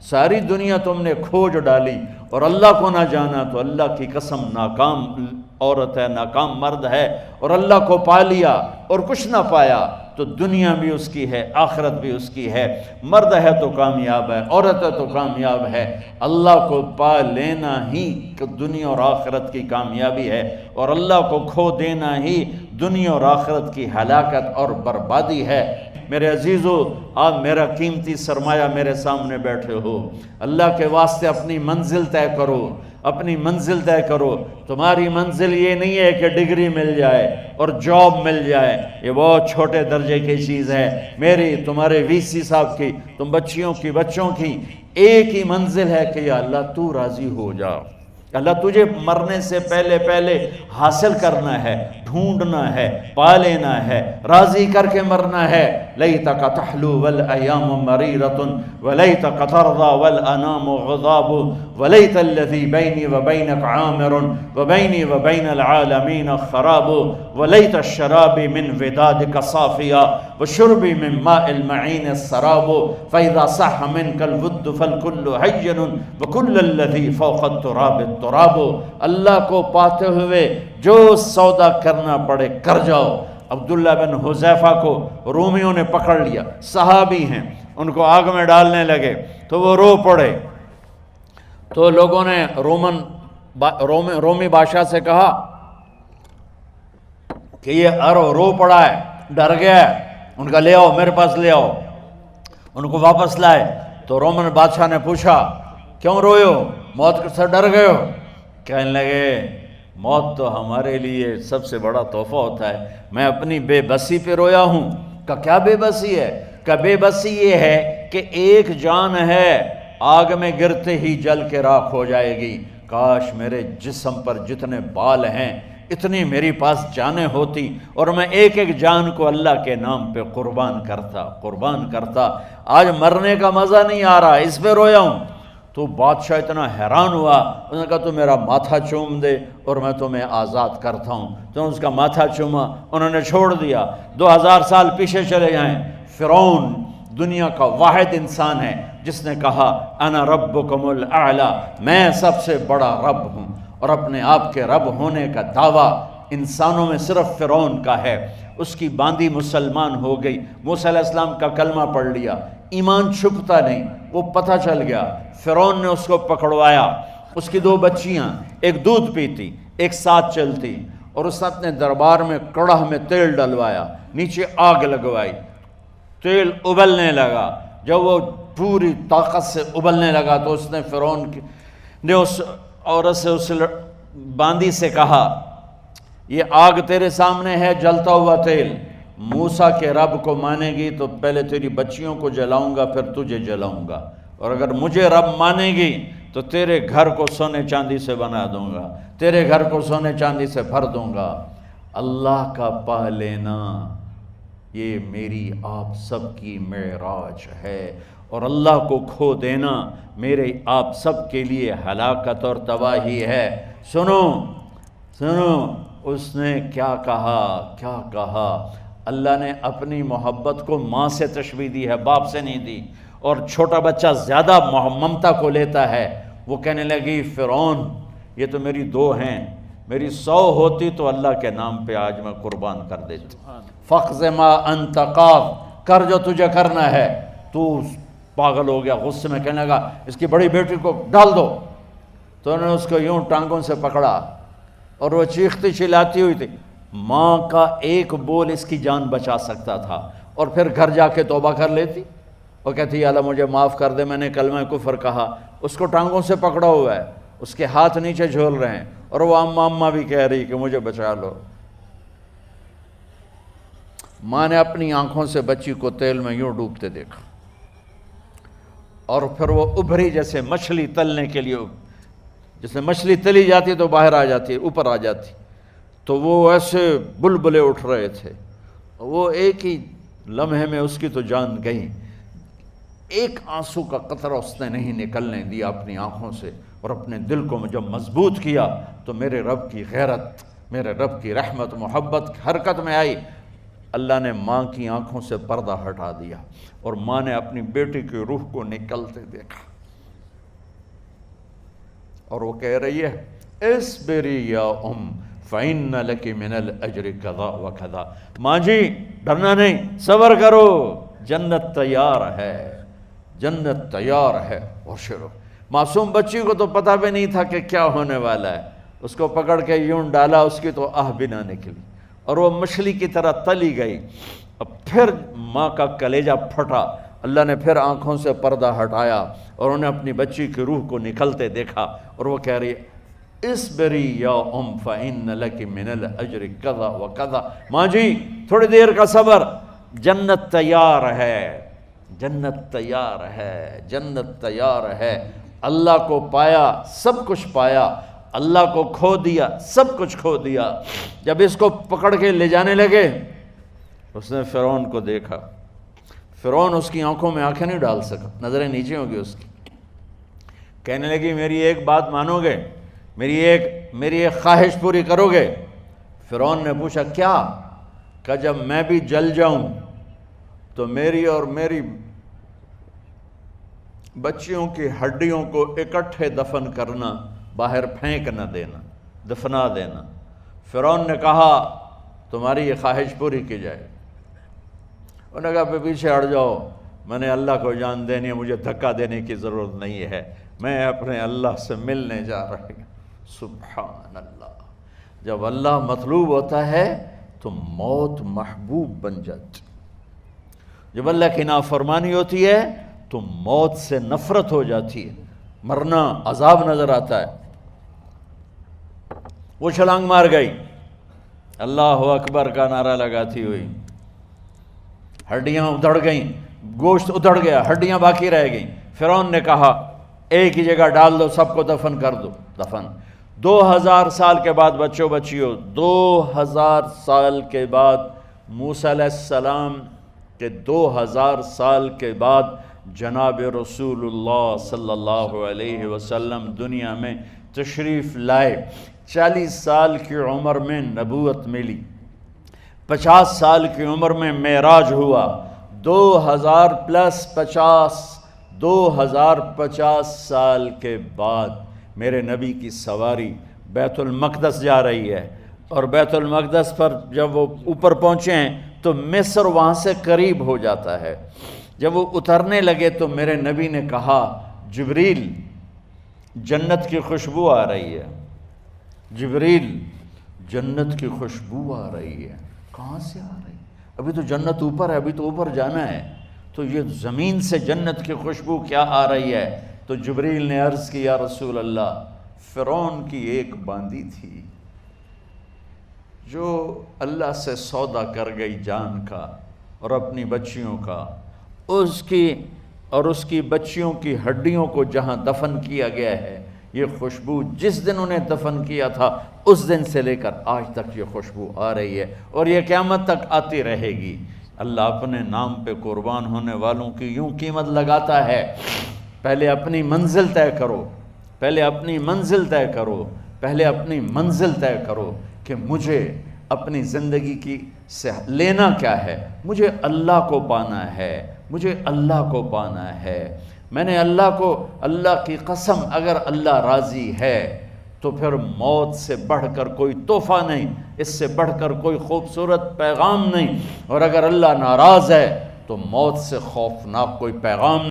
ساری دنیا تم نے کھوج ڈالی اور اللہ کو نہ جانا، تو اللہ کی قسم ناکام عورت ہے، ناکام مرد ہے، اور اللہ کو پا لیا اور کچھ نہ پایا تو دنیا بھی اس کی ہے، آخرت بھی اس کی ہے۔ مرد ہے تو کامیاب ہے، عورت ہے تو کامیاب ہے۔ اللہ کو پا لینا ہی دنیا اور آخرت کی کامیابی ہے، اور اللہ کو کھو دینا ہی دنیا اور آخرت کی ہلاکت اور بربادی ہے۔ میرے عزیزو، آپ میرا قیمتی سرمایہ میرے سامنے بیٹھے ہو، اللہ کے واسطے اپنی منزل طے کرو، اپنی منزل طے کرو۔ تمہاری منزل یہ نہیں ہے کہ ڈگری مل جائے اور جاب مل جائے، یہ بہت چھوٹے درجے کی چیز ہے۔ میری، تمہارے وی سی صاحب کی، تم بچیوں کی، بچوں کی ایک ہی منزل ہے کہ یا اللہ تو راضی ہو جا۔ اللہ تجھے مرنے سے پہلے حاصل کرنا ہے، ڈھونڈنا ہے، پا لینا ہے، راضی کر کے مرنا ہے۔ لیتک تحلو والایام مریرۃ ولیتک ترضی والانام غضاب ولیت الذی بینی وبینک عامر وبینی وبین العالمین خراب ولیت الشراب من ودادک صافیا وشربی من ماء المعین السراب فاذا صح منک الود فالکل حین وکل الذی فوق التراب التراب۔ اللہ کو پاتے ہوئے جو سودا کرنا پڑے کر جاؤ۔ عبداللہ بن حذیفہ کو رومیوں نے پکڑ لیا، صحابی ہیں، ان کو آگ میں ڈالنے لگے تو وہ رو پڑے، تو لوگوں نے رومی بادشاہ سے کہا کہ یہ رو پڑا ہے، ڈر گیا ہے، ان کا لے آؤ، میرے پاس لے آؤ۔ ان کو واپس لائے تو رومن بادشاہ نے پوچھا کیوں روئے ہو، موت سے ڈر گئے ہو؟ کہنے لگے موت تو ہمارے لیے سب سے بڑا تحفہ ہوتا ہے، میں اپنی بے بسی پہ رویا ہوں۔ کہ کیا بے بسی ہے؟ کہ بے بسی یہ ہے کہ ایک جان ہے، آگ میں گرتے ہی جل کے راکھ ہو جائے گی، کاش میرے جسم پر جتنے بال ہیں اتنی میری پاس جانیں ہوتی اور میں ایک ایک جان کو اللہ کے نام پہ قربان کرتا۔ آج مرنے کا مزہ نہیں آ رہا، اس پہ رویا ہوں۔ تو بادشاہ اتنا حیران ہوا، اس نے کہا تو میرا ماتھا چوم دے اور میں تمہیں آزاد کرتا ہوں۔ تو اس کا ماتھا چوما، انہوں نے چھوڑ دیا۔ 2000 سال پیچھے چلے جائیں، فرعون دنیا کا واحد انسان ہے جس نے کہا انا ربکم الاعلی، میں سب سے بڑا رب ہوں، اور اپنے آپ کے رب ہونے کا دعویٰ انسانوں میں صرف فرعون کا ہے۔ اس کی باندی مسلمان ہو گئی، موسیٰ علیہ السلام کا کلمہ پڑھ لیا، ایمان چھپتا نہیں، وہ پتہ چل گیا۔ فرعون نے اس کو پکڑوایا، اس کی 2 بچیاں، ایک دودھ پیتی ایک ساتھ چلتی، اور اس نے اپنے دربار میں کڑاہ میں تیل ڈلوایا، نیچے آگ لگوائی، تیل ابلنے لگا۔ جب وہ پوری طاقت سے ابلنے لگا تو اس نے فرعون نے اس عورت سے، اس باندی سے کہا یہ آگ تیرے سامنے ہے، جلتا ہوا تیل، موسیٰ کے رب کو مانے گی تو پہلے تیری بچیوں کو جلاؤں گا پھر تجھے جلاؤں گا، اور اگر مجھے رب مانے گی تو تیرے گھر کو سونے چاندی سے بنا دوں گا، تیرے گھر کو سونے چاندی سے بھر دوں گا۔ اللہ کا پا لینا یہ میری آپ سب کی معراج ہے، اور اللہ کو کھو دینا میرے آپ سب کے لیے ہلاکت اور تباہی ہے۔ سنو اس نے کیا کہا؟ اللہ نے اپنی محبت کو ماں سے تشبیہ دی ہے، باپ سے نہیں دی، اور چھوٹا بچہ زیادہ ممتا کو لیتا ہے۔ وہ کہنے لگی فرعون یہ تو میری 2 ہیں، میری 100 ہوتی تو اللہ کے نام پہ آج میں قربان کر دیتی۔ فَقْضِ مَا أَنْتَ قَاضٍ، کر جو تجھے کرنا ہے۔ تو پاگل ہو گیا، غصے میں کہنے لگا اس کی بڑی بیٹی کو ڈال دو۔ تو انہوں نے اس کو یوں ٹانگوں سے پکڑا اور وہ چیختی چلاتی ہوئی تھی۔ ماں کا ایک بول اس کی جان بچا سکتا تھا، اور پھر گھر جا کے توبہ کر لیتی اور کہتی اللہ مجھے معاف کر دے، میں نے کلمہ کفر کہا۔ اس کو ٹانگوں سے پکڑا ہوا ہے، اس کے ہاتھ نیچے جھول رہے ہیں، اور وہ اماں بھی کہہ رہی کہ مجھے بچا لو۔ ماں نے اپنی آنکھوں سے بچی کو تیل میں یوں ڈوبتے دیکھا، اور پھر وہ ابھری جیسے مچھلی تلنے کے لیے، جیسے مچھلی تلی جاتی تو باہر آ جاتی، اوپر آ جاتی، تو وہ ایسے بلبلے اٹھ رہے تھے۔ وہ ایک ہی لمحے میں اس کی تو جان گئی، ایک آنسو کا قطرہ اس نے نہیں نکلنے دیا اپنی آنکھوں سے، اور اپنے دل کو جب مضبوط کیا تو میرے رب کی غیرت، میرے رب کی رحمت محبت حرکت میں آئی۔ اللہ نے ماں کی آنکھوں سے پردہ ہٹا دیا، اور ماں نے اپنی بیٹی کی روح کو نکلتے دیکھا۔ اور وہ کہہ رہی ہے اصبری یا فإن لک من الأجر کذا و کذا، ماں جی ڈرنا نہیں، صبر کرو، جنت تیار ہے، جنت تیار ہے۔ اور شروع معصوم بچی کو تو پتہ بھی نہیں تھا کہ کیا ہونے والا ہے، اس کو پکڑ کے یوں ڈالا، اس کی تو آہ بھی نہ نکلی اور وہ مچھلی کی طرح تلی گئی۔ اب پھر ماں کا کلیجہ پھٹا، اللہ نے پھر آنکھوں سے پردہ ہٹایا اور انہیں اپنی بچی کی روح کو نکلتے دیکھا، اور وہ کہہ رہی ہے اصبری یا فإن لک من الأجر کذا و کذا، ماں جی تھوڑی دیر کا صبر، جنت تیار ہے، جنت تیار ہے، جنت تیار ہے۔ اللہ کو پایا سب کچھ پایا، اللہ کو کھو دیا سب کچھ کھو دیا۔ جب اس کو پکڑ کے لے جانے لگے، اس نے فرعون کو دیکھا، فرعون اس کی آنکھوں میں آنکھیں نہیں ڈال سکا، نظریں نیچے ہوں گی اس کی۔ کہنے لگی میری ایک بات مانو گے، میری ایک خواہش پوری کرو گے؟ فرعون نے پوچھا کیا؟ کہ جب میں بھی جل جاؤں تو میری اور میری بچیوں کی ہڈیوں کو اکٹھے دفن کرنا، باہر پھینک نہ دینا، دفنا دینا۔ فرعون نے کہا تمہاری یہ خواہش پوری کی جائے۔ انہوں نے کہا پیچھے ہٹ جاؤ، میں نے اللہ کو جان دینی ہے، مجھے دھکا دینے کی ضرورت نہیں ہے، میں اپنے اللہ سے ملنے جا رہی ہوں۔ سبحان اللہ، جب اللہ مطلوب ہوتا ہے تو موت محبوب بن جاتی، جب اللہ کی نافرمانی ہوتی ہے تو موت سے نفرت ہو جاتی ہے، مرنا عذاب نظر آتا ہے۔ وہ چھلانگ مار گئی، اللہ اکبر کا نعرہ لگاتی ہوئی، ہڈیاں ادھڑ گئیں، گوشت ادھڑ گیا، ہڈیاں باقی رہ گئیں۔ فرعون نے کہا ایک ہی جگہ ڈال دو، سب کو دفن کر دو۔ دفن 2000 سال کے بعد، بچوں بچیوں 2000 سال کے بعد، موسیٰ علیہ السلام کے 2000 سال کے بعد جناب رسول اللہ صلی اللہ علیہ وسلم دنیا میں تشریف لائے۔ 40 سال کی عمر میں نبوت ملی، 50 سال کی عمر میں معراج ہوا، 2000 پلس 50، 2050 سال کے بعد میرے نبی کی سواری بیت المقدس جا رہی ہے، اور بیت المقدس پر جب وہ اوپر پہنچے ہیں تو مصر وہاں سے قریب ہو جاتا ہے۔ جب وہ اترنے لگے تو میرے نبی نے کہا جبریل جنت کی خوشبو آ رہی ہے، جبریل جنت کی خوشبو آ رہی ہے۔ کہاں سے آ رہی ہے؟ ابھی تو جنت اوپر ہے، ابھی تو اوپر جانا ہے، تو یہ زمین سے جنت کی خوشبو کیا آ رہی ہے؟ تو جبریل نے عرض کی یا رسول اللہ، فرعون کی ایک باندی تھی جو اللہ سے سودا کر گئی جان کا اور اپنی بچیوں کا، اس کی بچیوں کی ہڈیوں کو جہاں دفن کیا گیا ہے، یہ خوشبو جس دن انہیں دفن کیا تھا اس دن سے لے کر آج تک یہ خوشبو آ رہی ہے، اور یہ قیامت تک آتی رہے گی۔ اللہ اپنے نام پہ قربان ہونے والوں کی یوں قیمت لگاتا ہے، پہلے اپنی منزل طے کرو، پہلے اپنی منزل طے کرو، پہلے اپنی منزل طے کرو کہ مجھے اپنی زندگی کی سے لینا کیا ہے، مجھے اللہ کو پانا ہے، مجھے اللہ کو پانا ہے۔ میں نے اللہ کی قسم، اگر اللہ راضی ہے تو پھر موت سے بڑھ کر کوئی تحفہ نہیں، اس سے بڑھ کر کوئی خوبصورت پیغام نہیں، اور اگر اللہ ناراض ہے تو موت سے خوفناک کوئی پیغام